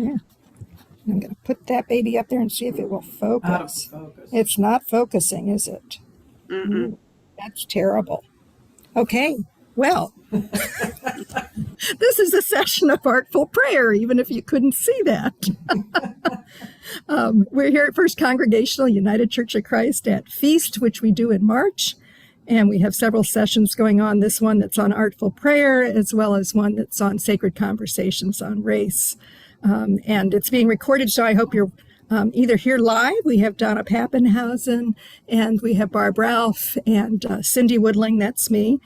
Yeah. I'm going to put that baby up there and see if it will focus. Out of focus. It's not focusing, is it? Ooh, that's terrible. Okay, well, this is a session of Artful Prayer, even if you couldn't see that. We're here at First Congregational United Church of Christ at Feast, which we do in March. And we have several sessions going on. This one that's on Artful Prayer, as well as one that's on Sacred Conversations on Race. And it's being recorded, so I hope you're either here live. We have Donna Pappenhausen, and we have Barb Ralph, and Cindy Woodling, that's me.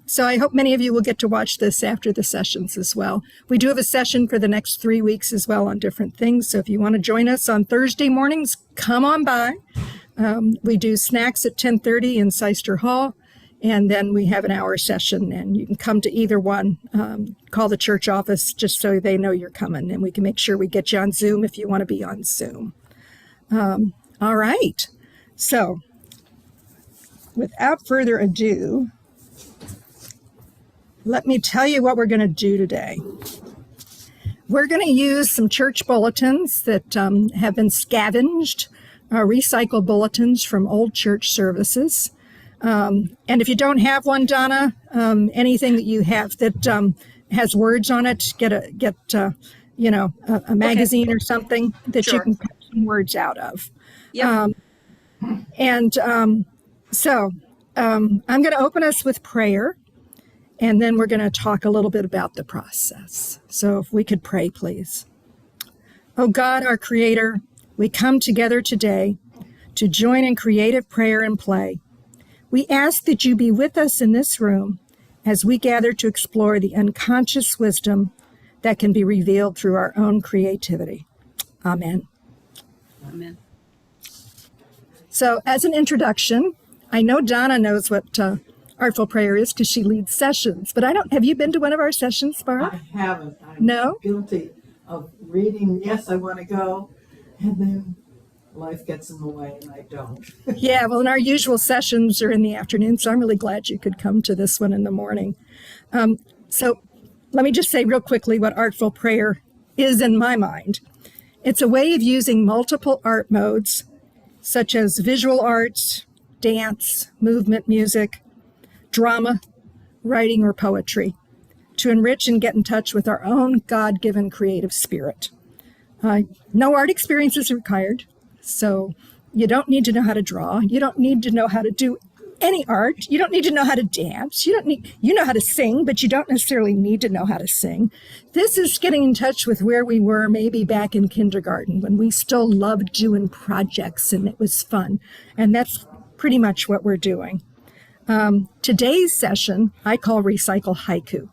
So I hope many of you will get to watch this after the sessions as well. We do have a session for the next 3 weeks as well on different things. So if you want to join us on Thursday mornings, come on by. We do snacks at 10:30 in Seister Hall, and then we have an hour session, and you can come to either one. Call the church office just so they know you're coming, and we can make sure we get you on Zoom if you want to be on Zoom. All right. So without further ado, let me tell you what we're going to do today. We're going to use some church bulletins that have been scavenged, recycled bulletins from old church services. And if you don't have one, Donna, anything that you have that has words on it, get a magazine or something that you can cut some words out of. Yep. So I'm going to open us with prayer, and then we're going to talk a little bit about the process. So if we could pray, please. Oh God, our Creator, we come together today to join in creative prayer and play. We ask that you be with us in this room as we gather to explore the unconscious wisdom that can be revealed through our own creativity. Amen. Amen. So as an introduction, I know Donna knows what Artful Prayer is because she leads sessions, but have you been to one of our sessions, Barb? I haven't. I'm No? guilty of reading. Yes, I want to go. And then life gets in the way and I don't. Yeah, well, and our usual sessions are in the afternoon, so I'm really glad you could come to this one in the morning. So let me just say real quickly what Artful Prayer is in my mind. It's a way of using multiple art modes, such as visual arts, dance, movement, music, drama, writing, or poetry, to enrich and get in touch with our own God-given creative spirit. No art experience is required, so you don't need to know how to draw. You don't need to know how to do any art. You don't need to know how to dance. You know how to sing, but you don't necessarily need to know how to sing. This is getting in touch with where we were maybe back in kindergarten when we still loved doing projects and it was fun. And that's pretty much what we're doing. Today's session, I call Recycle Haiku.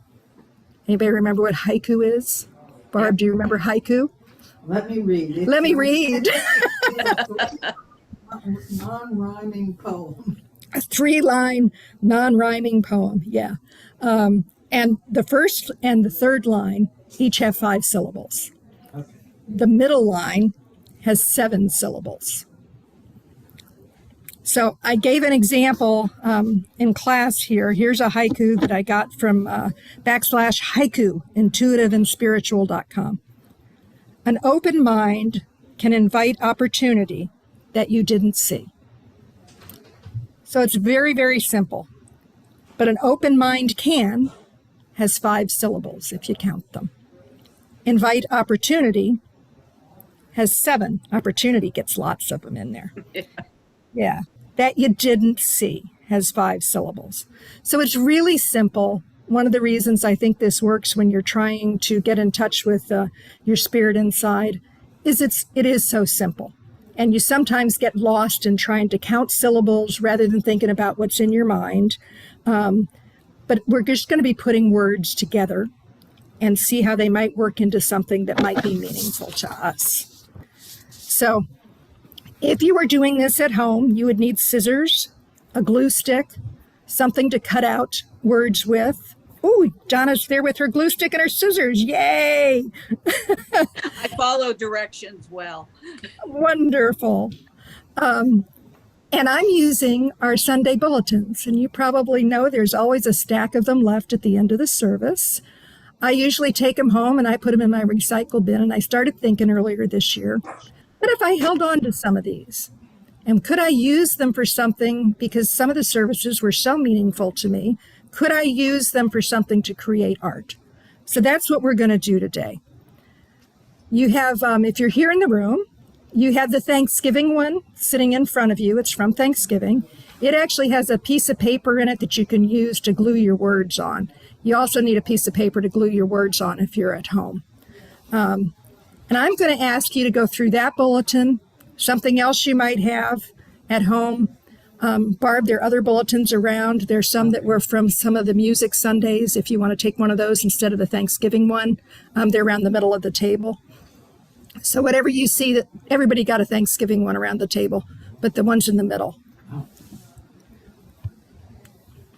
Anybody remember what haiku is? Barb, do you remember haiku? Let me read. Let me read. Non-rhyming poem. A 3-line non-rhyming poem, yeah. And the first and the third line each have 5 syllables. Okay. The middle line has 7 syllables. So I gave an example in class here. Here's a haiku that I got from /haiku, intuitiveandspiritual.com. An open mind can invite opportunity that you didn't see. So it's very, very simple. But an open mind has 5 syllables if you count them. Invite opportunity has 7. Opportunity gets lots of them in there. Yeah. That you didn't see has 5 syllables. So it's really simple. One of the reasons I think this works when you're trying to get in touch with your spirit inside is it is so simple. And you sometimes get lost in trying to count syllables rather than thinking about what's in your mind. But we're just going to be putting words together and see how they might work into something that might be meaningful to us. So if you were doing this at home, you would need scissors, a glue stick, something to cut out words with. Ooh, Donna's there with her glue stick and her scissors. Yay! I follow directions well. Wonderful. And I'm using our Sunday bulletins, and you probably know there's always a stack of them left at the end of the service. I usually take them home and I put them in my recycle bin. And I started thinking earlier this year, what if I held on to some of these? And could I use them for something, because some of the services were so meaningful to me, could I use them for something to create art? So that's what we're going to do today. You have, if you're here in the room, you have the Thanksgiving one sitting in front of you. It's from Thanksgiving. It actually has a piece of paper in it that you can use to glue your words on. You also need a piece of paper to glue your words on if you're at home. And I'm going to ask you to go through that bulletin, something else you might have at home. Barb, there are other bulletins around. There's some that were from some of the music Sundays. If you want to take one of those instead of the Thanksgiving one, they're around the middle of the table. So whatever you see, that everybody got a Thanksgiving one around the table, but the one's in the middle.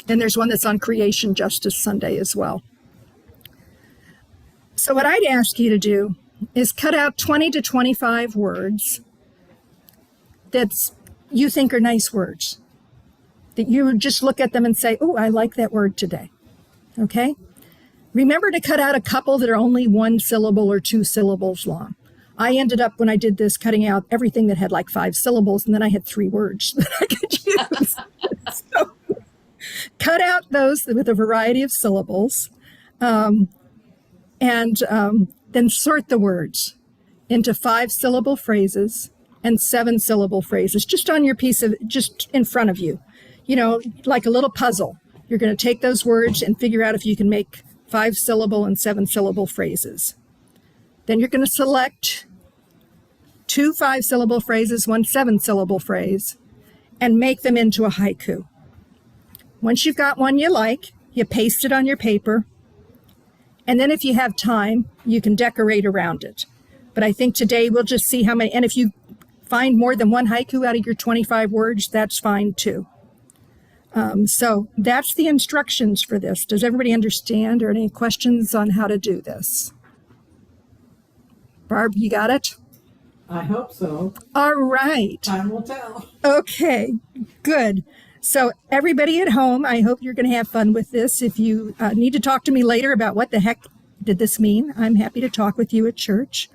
And there's one that's on Creation Justice Sunday as well. So what I'd ask you to do is cut out 20 to 25 words that you think are nice words, that you just look at them and say, oh, I like that word today. Okay? Remember to cut out a couple that are only 1 syllable or 2 syllables long. I ended up, when I did this, cutting out everything that had like 5 syllables, and then I had 3 words that I could use. So cut out those with a variety of syllables, and then sort the words into 5-syllable phrases and 7-syllable phrases, just on your piece of, just in front of you. You know, like a little puzzle. You're going to take those words and figure out if you can make 5-syllable and 7-syllable phrases. Then you're going to select 2 5-syllable phrases, 1 7-syllable phrase, and make them into a haiku. Once you've got one you like, you paste it on your paper, and then if you have time, you can decorate around it. But I think today we'll just see how many, and if you find more than 1 haiku out of your 25 words, that's fine too. So that's the instructions for this. Does everybody understand, or any questions on how to do this? Barb, you got it? I hope so. All right. Time will tell. Okay, good. So everybody at home, I hope you're going to have fun with this. If you need to talk to me later about what the heck did this mean, I'm happy to talk with you at church.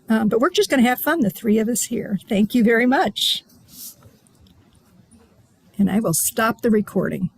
But we're just going to have fun, the 3 of us here. Thank you very much. And I will stop the recording.